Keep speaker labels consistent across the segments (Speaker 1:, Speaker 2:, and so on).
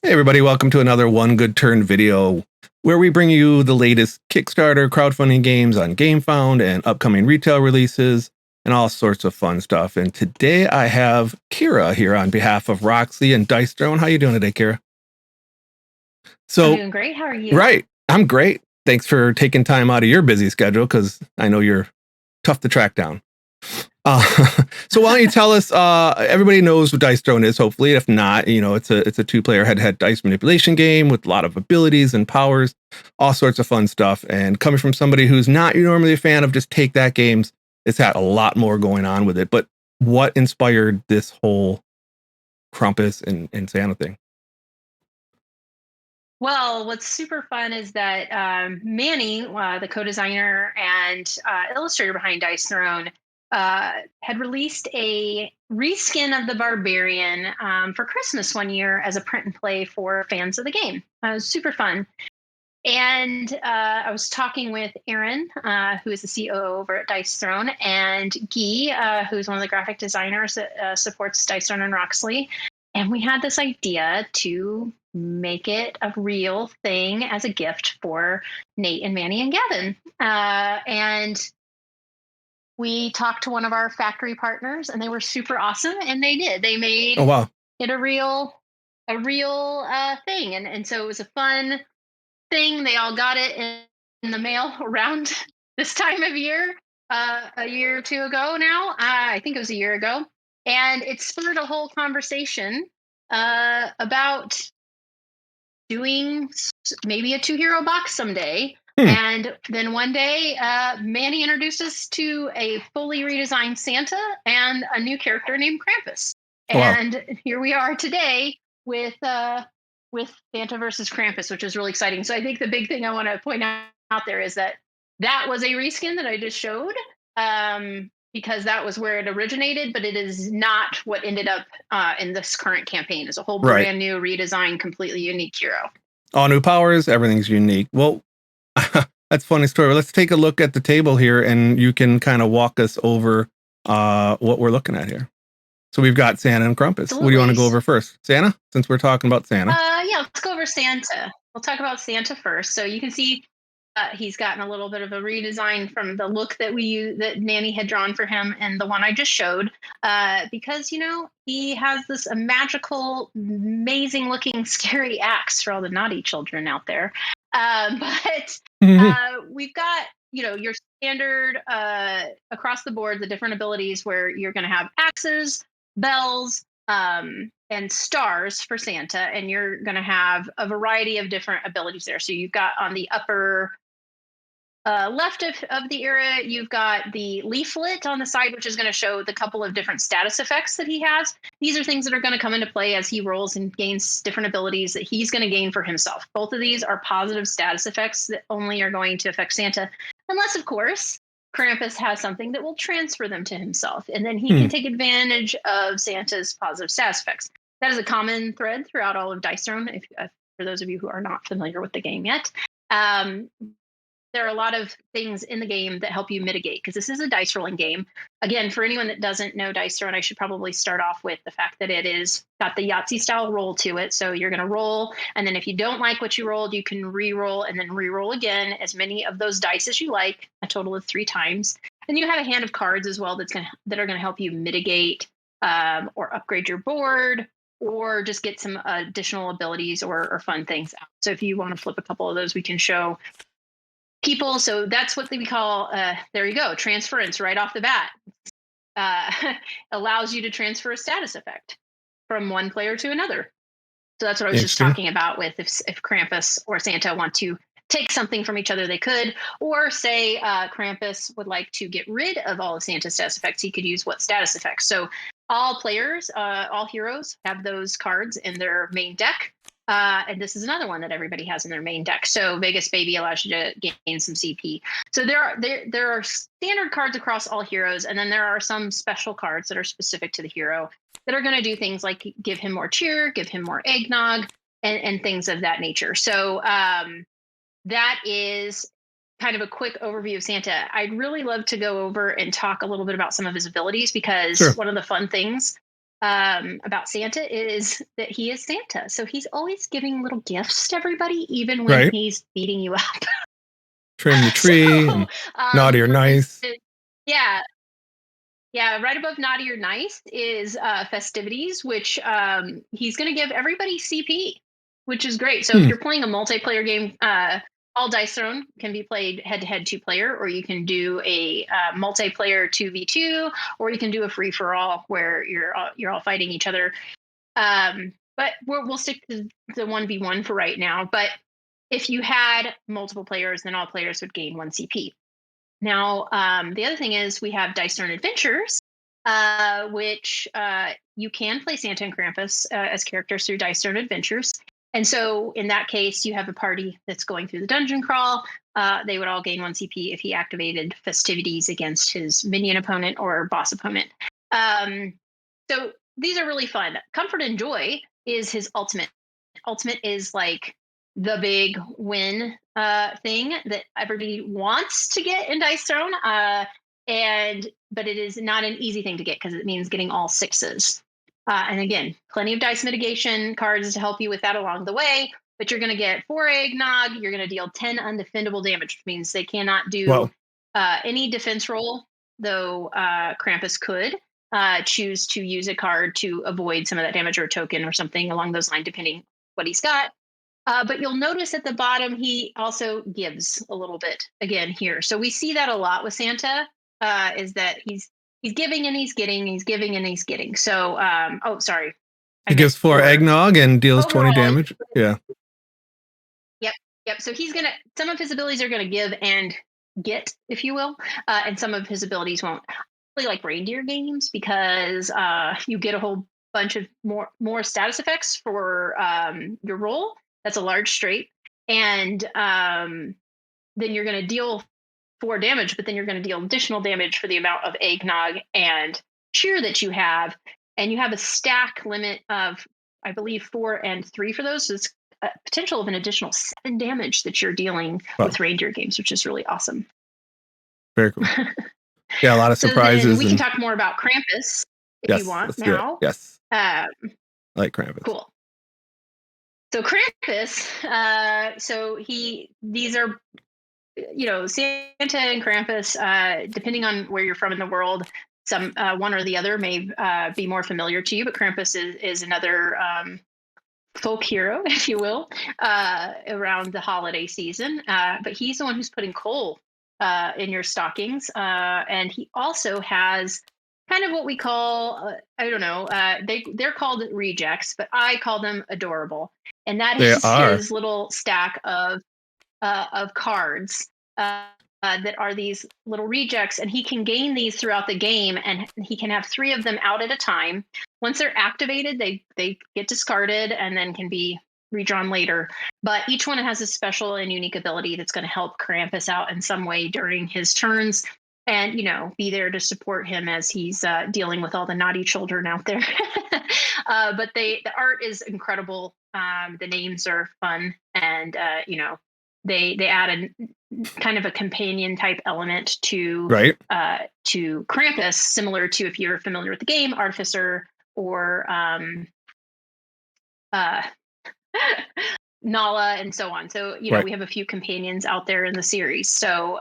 Speaker 1: Hey everybody, welcome to another One Good Turn video where we bring you the latest Kickstarter crowdfunding games on GameFound and upcoming retail releases and all sorts of fun stuff. And today I have Kira here on behalf of Roxley and Dice Throne. How you doing today, Kira?
Speaker 2: I'm
Speaker 1: So,
Speaker 2: doing great. How are you?
Speaker 1: right, I'm great. Thanks for taking time out of your busy schedule because I know you're tough to track down. Uh, so why don't you tell us? Everybody knows what Dice Throne is. Hopefully, if not, it's a two-player head-to-head dice manipulation game with a lot of abilities and powers, all sorts of fun stuff. And coming from somebody who's not normally a fan of just take that games, it's had a lot more going on with it. But what inspired this whole Krampus and Santa thing?
Speaker 2: Well, what's super fun is that Manny, the co-designer and illustrator behind Dice Throne, had released a reskin of the Barbarian for Christmas one year as a print and play for fans of the game. It was super fun. And I was talking with Aaron, who is the COO over at Dice Throne, and Guy, who's one of the graphic designers that supports Dice Throne and Roxley. And we had this idea to make it a real thing as a gift for Nate and Manny and Gavin. And we talked to one of our factory partners, and they were super awesome, and they did. They made
Speaker 1: Oh wow!
Speaker 2: it a real thing, and so it was a fun thing. They all got it in the mail around this time of year, a year or two ago now. I think it was a year ago. And it spurred a whole conversation about doing maybe a 2 hero box someday.
Speaker 1: Hmm.
Speaker 2: And then one day, Manny introduced us to a fully redesigned Santa and a new character named Krampus.
Speaker 1: Oh, wow!
Speaker 2: And here we are today with Santa versus Krampus, which is really exciting. So I think the big thing I want to point out there is that that was a reskin that I just showed, because that was where it originated, but it is not what ended up in this current campaign. It's a whole
Speaker 1: Right.
Speaker 2: brand new redesigned, completely unique hero.
Speaker 1: All new powers, everything's unique. Well, that's a funny story. Let's take a look at the table here, and you can kind of walk us over what we're looking at here. So we've got Santa and Krampus. What do you want to
Speaker 2: Absolutely.
Speaker 1: go over first? Santa, since we're talking about Santa.
Speaker 2: Yeah, let's go over Santa. We'll talk about Santa first. So you can see he's gotten a little bit of a redesign from the look that Nanny had drawn for him and the one I just showed, because he has this magical, amazing looking, scary axe for all the naughty children out there. But we've got your standard across the board, the different abilities where you're going to have axes, bells, and stars for Santa, and you're going to have a variety of different abilities there. So you've got on the upper left of the era, you've got the leaflet on the side, which is going to show the couple of different status effects that he has. These are things that are going to come into play as he rolls and gains different abilities that he's going to gain for himself. Both of these are positive status effects that only are going to affect Santa, unless, of course, Krampus has something that will transfer them to himself, and then he can take advantage of Santa's positive status effects. That is a common thread throughout all of Dice Throne, for those of you who are not familiar with the game yet. There are a lot of things in the game that help you mitigate, because this is a dice rolling game. Again, for anyone that doesn't know Dice Throne, I should probably start off with the fact that it is got the Yahtzee style roll to it. So you're going to roll, and then if you don't like what you rolled, you can re-roll and then re-roll again as many of those dice as you like, a total of 3 times. And you have a hand of cards as well that are going to help you mitigate or upgrade your board, or just get some additional abilities or fun things out. So if you want to flip a couple of those, we can show people. So that's what we call, there you go, transference right off the bat. Allows you to transfer a status effect from one player to another. So that's what I was just talking about with if Krampus or Santa want to take something from each other, they could. Or say Krampus would like to get rid of all of Santa's status effects, he could use what status effects. So all players, all heroes have those cards in their main deck. And this is another one that everybody has in their main deck. So Vegas Baby allows you to gain some CP. So there are standard cards across all heroes, and then there are some special cards that are specific to the hero that are going to do things like give him more cheer, give him more eggnog, and things of that nature. So that is kind of a quick overview of Santa. I'd really love to go over and talk a little bit about some of his abilities, because one of the fun things about Santa is that he is Santa. So he's always giving little gifts to everybody, even when
Speaker 1: Right.
Speaker 2: he's beating you up.
Speaker 1: Trim the tree
Speaker 2: So,
Speaker 1: and naughty or
Speaker 2: for
Speaker 1: nice.
Speaker 2: instance, yeah, yeah, right above naughty or nice is festivities, which he's going to give everybody CP, which is great. So if
Speaker 1: Hmm.
Speaker 2: you're playing a multiplayer game, all dice thrown can be played head to head 2 player, or you can do a multiplayer 2v2, or you can do a free for all where you're all fighting each other. But we'll stick to the 1v1 for right now. But if you had multiple players, then all players would gain 1 CP. Now, the other thing is we have Dice Throne Adventures, which you can play Santa and Krampus as characters through Dice Throne Adventures. And so in that case, you have a party that's going through the dungeon crawl. They would all gain 1 CP if he activated festivities against his minion opponent or boss opponent. So these are really fun. Comfort and Joy is his ultimate. Ultimate is like the big win thing that everybody wants to get in Dice Throne. But it is not an easy thing to get because it means getting all 6s. And again, plenty of dice mitigation cards to help you with that along the way. But you're going to get 4 eggnog. You're going to deal 10 undefendable damage, which means they cannot do
Speaker 1: Well,
Speaker 2: any defense roll, though Krampus could choose to use a card to avoid some of that damage or a token or something along those lines, depending what he's got. But you'll notice at the bottom, he also gives a little bit again here. So we see that a lot with Santa, is that he's giving and he's getting, he's giving and he's getting. So, oh, sorry. I
Speaker 1: he gives
Speaker 2: missed
Speaker 1: 4
Speaker 2: your
Speaker 1: eggnog and deals 20
Speaker 2: overall.
Speaker 1: damage. Yeah.
Speaker 2: Yep. Yep. So some of his abilities are going to give and get, if you will, and some of his abilities won't. Really like reindeer games because you get a whole bunch of more status effects for your roll. That's a large straight, and then you're going to deal 4 damage, but then you're going to deal additional damage for the amount of eggnog and cheer that you have, and you have a stack limit of, I believe, 4 and 3 for those. So it's a potential of an additional 7 damage that you're dealing
Speaker 1: Wow.
Speaker 2: with reindeer games, which is really awesome.
Speaker 1: Very cool. Yeah, a lot of
Speaker 2: So
Speaker 1: surprises.
Speaker 2: then we can talk more about Krampus if you want
Speaker 1: let's do it.
Speaker 2: now.
Speaker 1: Yes.
Speaker 2: Um,
Speaker 1: I like Krampus.
Speaker 2: Cool. So Krampus, these are, Santa and Krampus, depending on where you're from in the world, some one or the other may be more familiar to you, but Krampus is another folk hero, if you will, around the holiday season. But he's the one who's putting coal in your stockings, and he also has kind of what we call, I don't know, they're called rejects, but I call them adorable, and that
Speaker 1: They
Speaker 2: is
Speaker 1: are.
Speaker 2: his little stack of cards. That are these little rejects, and he can gain these throughout the game, and he can have 3 of them out at a time. Once they're activated, they get discarded and then can be redrawn later. But each one has a special and unique ability that's going to help Krampus out in some way during his turns, and be there to support him as he's dealing with all the naughty children out there. But the art is incredible. The names are fun, and they add a kind of a companion type element to
Speaker 1: Right.
Speaker 2: to Krampus, similar to, if you're familiar with the game, Artificer or uh, Nala and so on. So
Speaker 1: Right.
Speaker 2: we have a few companions out there in the series. So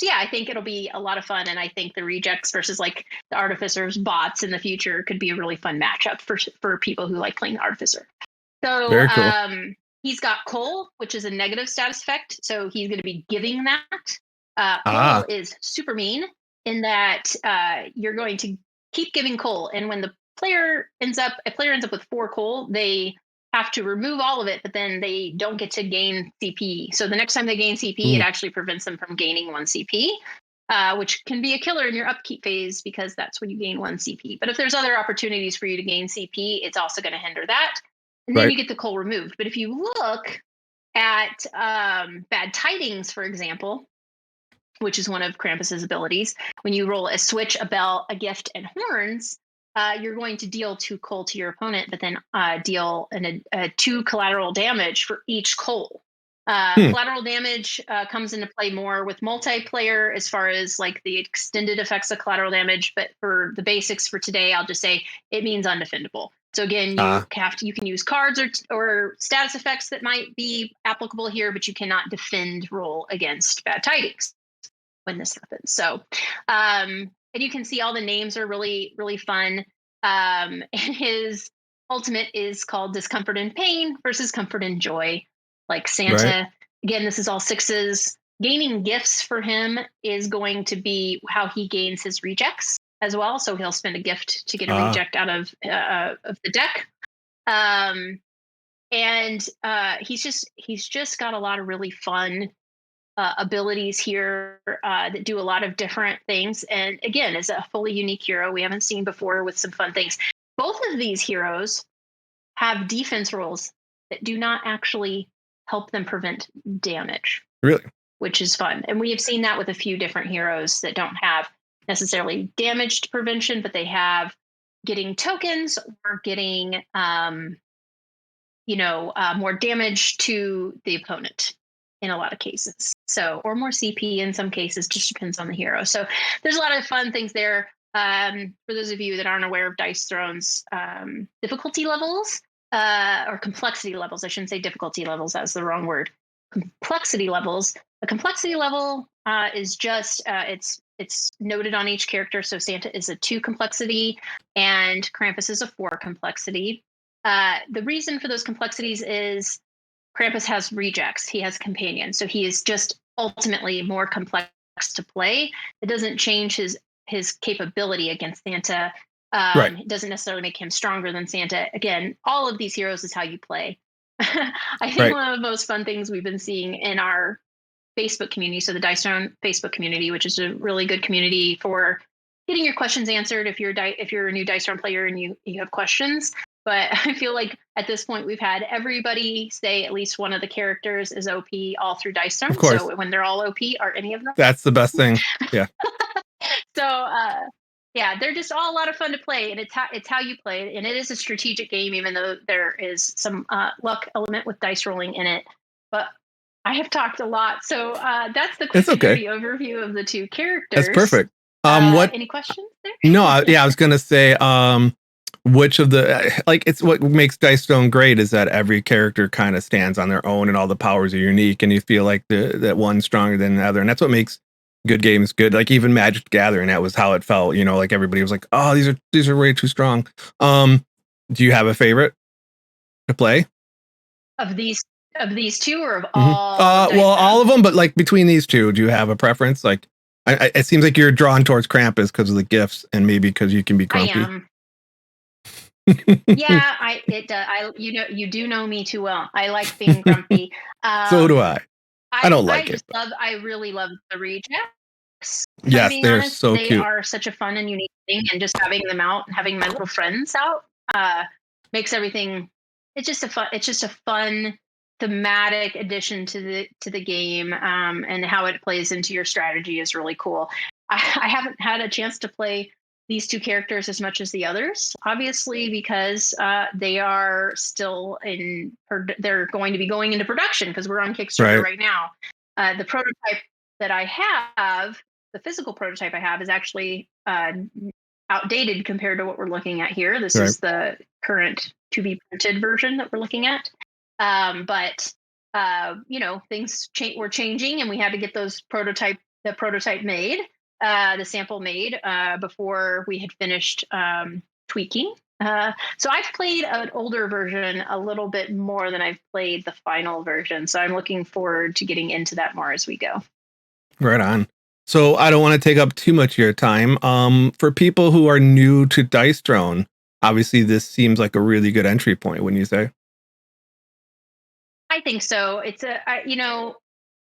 Speaker 2: yeah, I think it'll be a lot of fun, and I think the rejects versus like the Artificer's bots in the future could be a really fun matchup for people who like playing Artificer. So
Speaker 1: Very cool.
Speaker 2: he's got Coal, which is a negative status effect. So he's going to be giving that. Coal is super mean in that you're going to keep giving Coal. And when a player ends up with 4 Coal, they have to remove all of it, but then they don't get to gain CP. So the next time they gain CP, it actually prevents them from gaining 1 CP. Which can be a killer in your upkeep phase because that's when you gain 1 CP. But if there's other opportunities for you to gain CP, it's also going to hinder that. And then you get the coal removed. But if you look at Bad Tidings, for example, which is one of Krampus's abilities, when you roll a switch, a bell, a gift, and horns, you're going to deal 2 coal to your opponent, but then deal 2 collateral damage for each coal. Collateral damage comes into play more with multiplayer as far as like the extended effects of collateral damage. But for the basics for today, I'll just say it means undefendable. So again, you can use cards or status effects that might be applicable here, but you cannot roll against bad tidings when this happens. So, and you can see all the names are really, really fun. And his ultimate is called Discomfort and Pain versus Comfort and Joy, like Santa.
Speaker 1: Right.
Speaker 2: Again, this is all sixes. Gaining gifts for him is going to be how he gains his rejects as well. So he'll spend a gift to get a reject out of the deck. And he's just got a lot of really fun abilities here that do a lot of different things. And again, is a fully unique hero we haven't seen before with some fun things. Both of these heroes have defense rolls that do not actually help them prevent damage.
Speaker 1: Really?
Speaker 2: Which is fun. And we have seen that with a few different heroes that don't have necessarily damage prevention, but they have getting tokens or getting, more damage to the opponent in a lot of cases. So, or more CP in some cases, just depends on the hero. So there's a lot of fun things there. For those of you that aren't aware of Dice Throne's difficulty levels, or complexity levels, I shouldn't say difficulty levels, that's the wrong word. Complexity levels. A complexity level is just, it's noted on each character. So Santa is a 2 complexity and Krampus is a 4 complexity. The reason for those complexities is Krampus has rejects. He has companions. So he is just ultimately more complex to play. It doesn't change his capability against Santa.
Speaker 1: Right.
Speaker 2: It doesn't necessarily make him stronger than Santa. Again, all of these heroes is how you play. I think one of the most fun things we've been seeing in our Facebook community, so the Dice Throne Facebook community, which is a really good community for getting your questions answered if you're a new Dice Throne player and you have questions. But I feel like at this point we've had everybody say at least one of the characters is OP all through Dice Throne.
Speaker 1: Of course.
Speaker 2: So when they're all OP, are any of them?
Speaker 1: That's the best thing. Yeah.
Speaker 2: So yeah, they're just all a lot of fun to play, and it's how you play it. And it is a strategic game, even though there is some luck element with dice rolling in it. But I have talked a lot, so that's the quick overview of the 2 characters.
Speaker 1: That's perfect.
Speaker 2: Any questions there?
Speaker 1: No, I was gonna say, which of the it's what makes Dice Stone great is that every character kind of stands on their own, and all the powers are unique, and you feel like that one's stronger than the other, and that's what makes good games good. Like even Magic the Gathering, that was how it felt. Like everybody was like, "Oh, these are way too strong." Do you have a favorite to play
Speaker 2: of these 2 or of all?
Speaker 1: All of them, but like between these 2, do you have a preference? Like, it seems like you're drawn towards Krampus because of the gifts, and maybe because you can be grumpy.
Speaker 2: I am. Yeah, you do know me too well. I like being grumpy.
Speaker 1: So do I. I don't like it.
Speaker 2: I really love the rejects.
Speaker 1: Yes, they're so
Speaker 2: cute. They are such a fun and unique thing, and just having them out and having my little friends out makes everything. It's just a fun thematic addition to the game, and how it plays into your strategy is really cool. I haven't had a chance to play these 2 characters as much as the others, obviously, because they are still they're going to be going into production because we're on Kickstarter right now. The prototype that I have, the physical prototype I have, is actually outdated compared to what we're looking at here. This is the current to be printed version that we're looking at. But things were changing, and we had to get the prototype made. The sample made before we had finished tweaking. So I've played an older version a little bit more than I've played the final version. So I'm looking forward to getting into that more as we go.
Speaker 1: Right on. So I don't want to take up too much of your time. For people who are new to Dice Throne, obviously this seems like a really good entry point, wouldn't you say?
Speaker 2: I think so. It's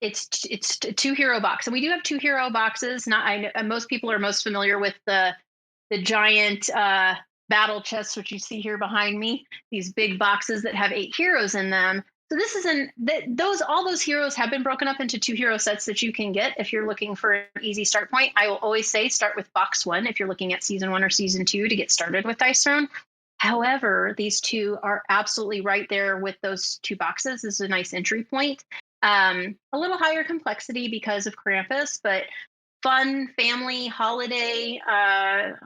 Speaker 2: it's a 2 hero box, and we do have 2 hero boxes. Most people are most familiar with the giant battle chests, which you see here behind me. These big boxes that have 8 heroes in them. So this is all those heroes have been broken up into 2 hero sets that you can get if you're looking for an easy start point. I will always say start with box 1 if you're looking at season 1 or season 2 to get started with Dice Throne. However, these 2 are absolutely right there with those 2 boxes. This is a nice entry point. A little higher complexity because of Krampus, but fun family holiday
Speaker 1: But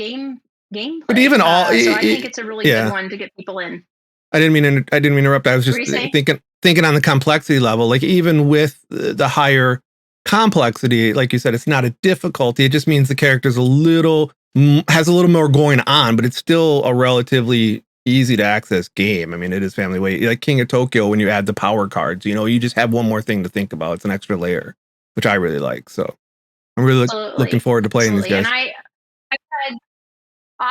Speaker 2: gameplay.
Speaker 1: even all,
Speaker 2: So I think it's a really good
Speaker 1: yeah.
Speaker 2: one to get people in.
Speaker 1: I didn't mean to interrupt. I was
Speaker 2: What do
Speaker 1: just
Speaker 2: you say?
Speaker 1: thinking on the complexity level. Like even with the higher complexity, like you said, it's not a difficulty. It just means the character's has a little more going on, but it's still a relatively easy to access game. I mean, it is family weight. Like King of Tokyo, when you add the power cards, you just have one more thing to think about. It's an extra layer, which I really like. So I'm really looking
Speaker 2: Absolutely,
Speaker 1: forward to playing these
Speaker 2: absolutely. And
Speaker 1: guys.
Speaker 2: I've had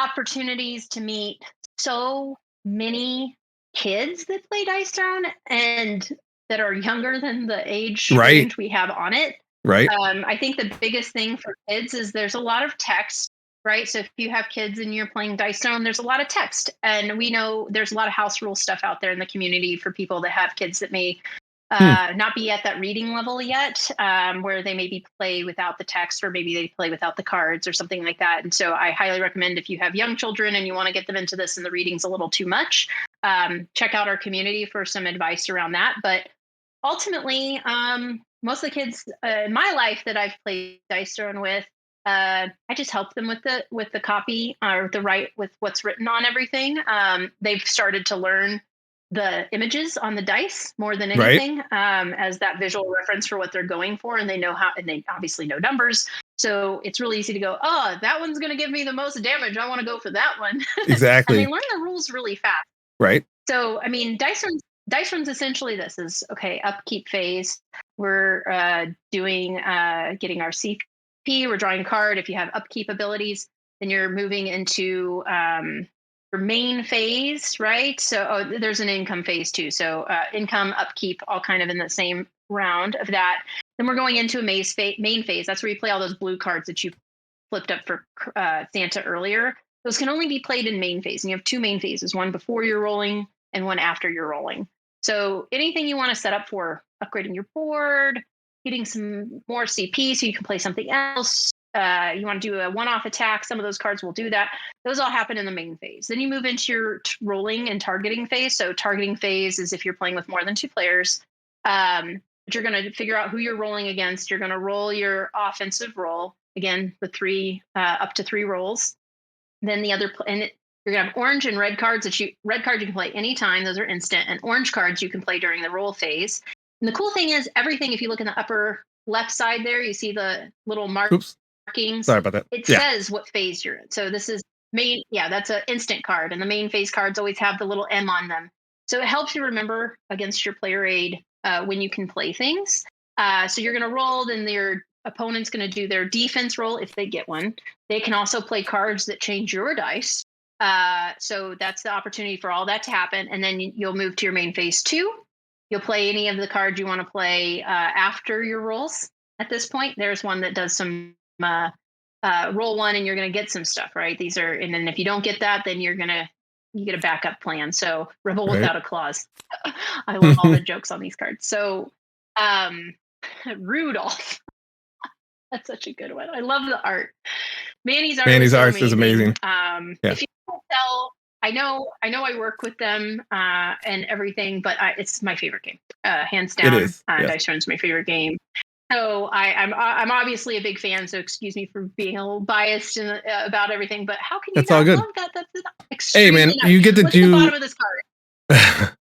Speaker 2: opportunities to meet so many kids that play Dice Throne and that are younger than the age
Speaker 1: Right,
Speaker 2: range we have on it.
Speaker 1: right,
Speaker 2: I think the biggest thing for kids is there's a lot of text, right? So if you have kids and you're playing Dice Zone, there's a lot of text. And we know there's a lot of house rule stuff out there in the community for people that have kids that may
Speaker 1: hmm.
Speaker 2: not be at that reading level yet, where they maybe play without the text or maybe they play without the cards or something like that. And so I highly recommend if you have young children and you want to get them into this and the reading's a little too much, check out our community for some advice around that. But ultimately, most of the kids in my life that I've played Dice Throne with, I just help them with the copy or the right with what's written on everything. They've started to learn the images on the dice more than
Speaker 1: Right,
Speaker 2: anything, as that visual reference for what they're going for, and they know how, and they obviously know numbers. So it's really easy to go, oh, that one's going to give me the most damage. I want to go for that one, and they
Speaker 1: exactly.
Speaker 2: learn the rules really fast.
Speaker 1: Right,
Speaker 2: So, I mean, Dice Run's essentially this is okay, upkeep phase. We're doing getting our CP, we're drawing a card. If you have upkeep abilities, then you're moving into your main phase, right? So there's an income phase too. So income, upkeep, all kind of in the same round of that. Then we're going into a main phase. That's where you play all those blue cards that you flipped up for Santa earlier. Those can only be played in main phase, and you have two main phases: one before you're rolling and one after you're rolling. So anything you want to set up for upgrading your board, getting some more CP so you can play something else. You want to do a one-off attack. Some of those cards will do that. Those all happen in the main phase. Then you move into your rolling and targeting phase. So targeting phase is if you're playing with more than two players. But you're going to figure out who you're rolling against. You're going to roll your offensive roll again with up to three rolls. Then the other you're gonna have orange and red cards red cards you can play anytime, those are instant, and orange cards you can play during the roll phase. And the cool thing is everything, if you look in the upper left side there, you see the little
Speaker 1: oops,
Speaker 2: markings.
Speaker 1: sorry about that.
Speaker 2: It
Speaker 1: Yeah,
Speaker 2: says what phase you're in. So this is main, yeah, that's an instant card, and the main phase cards always have the little M on them. So it helps you remember against your player aid when you can play things. So you're gonna roll, then your opponent's gonna do their defense roll if they get one. They can also play cards that change your dice. So that's the opportunity for all that to happen. And then you'll move to your main phase two. You'll play any of the cards you want to play after your rolls. At this point, there's one that does some roll one, and you're going to get some stuff, right? These are, and then if you don't get that, then you get a backup plan. So rebel
Speaker 1: right.
Speaker 2: without a clause. I love all the jokes on these cards. So Rudolph. That's such a good one. I love the art. Manny's art is
Speaker 1: Manny's
Speaker 2: so
Speaker 1: arts is
Speaker 2: amazing.
Speaker 1: amazing. Yeah,
Speaker 2: If you can't tell, I know I work with them and everything, but it's my favorite game, hands
Speaker 1: it
Speaker 2: down.
Speaker 1: is. Yes,
Speaker 2: Dice Run's my favorite game. So I'm obviously a big fan. So excuse me for being a little biased about everything. But how can you
Speaker 1: that's all
Speaker 2: not
Speaker 1: good.
Speaker 2: love that? That's
Speaker 1: Hey,
Speaker 2: extremely
Speaker 1: man,
Speaker 2: nice.
Speaker 1: you get to
Speaker 2: Look at the
Speaker 1: do.
Speaker 2: bottom of this card.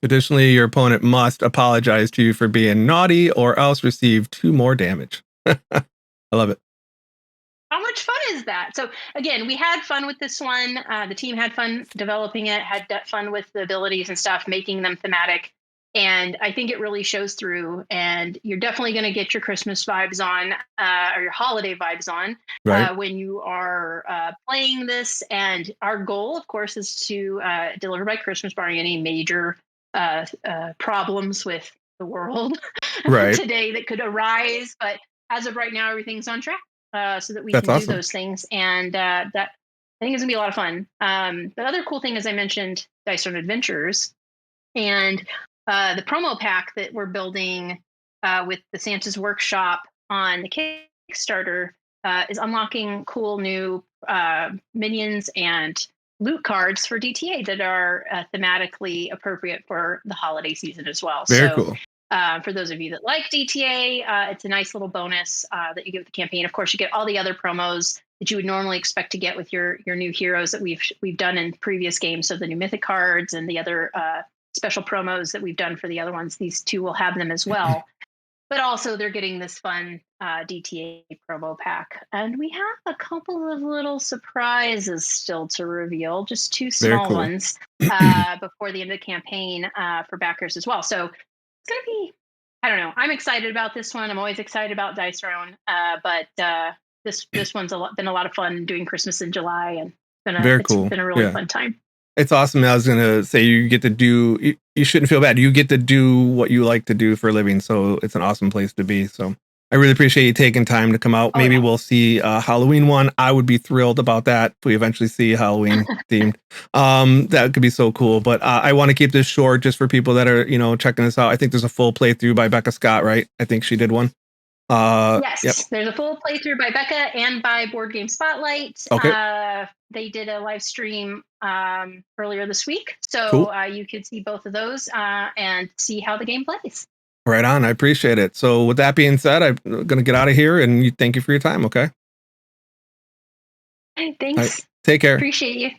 Speaker 1: Additionally, your opponent must apologize to you for being naughty, or else receive 2 more damage. I love it.
Speaker 2: How much fun is that? So again, we had fun with this one. The team had fun developing it, had fun with the abilities and stuff, making them thematic. And I think it really shows through. And you're definitely going to get your Christmas vibes on, or your holiday vibes on,
Speaker 1: Right,
Speaker 2: when you are playing this. And our goal, of course, is to deliver by Christmas, barring any major problems with the world
Speaker 1: right.
Speaker 2: today that could arise. But as of right now, everything's on track, so that we
Speaker 1: That's
Speaker 2: can do
Speaker 1: awesome.
Speaker 2: those things. And that I think is gonna be a lot of fun. The other cool thing is I mentioned Dice Stone Adventures and the promo pack that we're building with the Santa's Workshop on the Kickstarter is unlocking cool new minions and loot cards for DTA that are thematically appropriate for the holiday season as well.
Speaker 1: Very
Speaker 2: So
Speaker 1: cool.
Speaker 2: for those of you that like DTA, it's a nice little bonus that you get with the campaign. Of course, you get all the other promos that you would normally expect to get with your new heroes that we've done in previous games. So the new mythic cards and the other special promos that we've done for the other ones. These two will have them as well. But also they're getting this fun DTA promo pack. And we have a couple of little surprises still to reveal, just two
Speaker 1: Very
Speaker 2: small
Speaker 1: cool.
Speaker 2: ones before the end of the campaign for backers as well. So it's going to be, I don't know. I'm excited about this one. I'm always excited about Dice Throne. But this one's been a lot of fun doing Christmas in July, and
Speaker 1: Very
Speaker 2: it's
Speaker 1: cool.
Speaker 2: been a really
Speaker 1: Yeah.
Speaker 2: fun time.
Speaker 1: It's awesome. I was gonna say you get to do. You shouldn't feel bad. You get to do what you like to do for a living. So it's an awesome place to be. So I really appreciate you taking time to come out.
Speaker 2: Oh,
Speaker 1: Maybe
Speaker 2: yeah.
Speaker 1: we'll see a Halloween one. I would be thrilled about that if we eventually see Halloween themed. That could be so cool. But I want to keep this short just for people that are checking this out. I think there's a full playthrough by Becca Scott, right? I think she did one. Yep.
Speaker 2: Yes, there's a full playthrough by Becca and by Board Game Spotlight.
Speaker 1: Okay.
Speaker 2: They did a live stream earlier this week, so
Speaker 1: Cool.
Speaker 2: you could see both of those and see how the game plays.
Speaker 1: Right on. I appreciate it. So with that being said, I'm going to get out of here and thank you for your time. Okay.
Speaker 2: Thanks.
Speaker 1: All right. Take care.
Speaker 2: Appreciate you.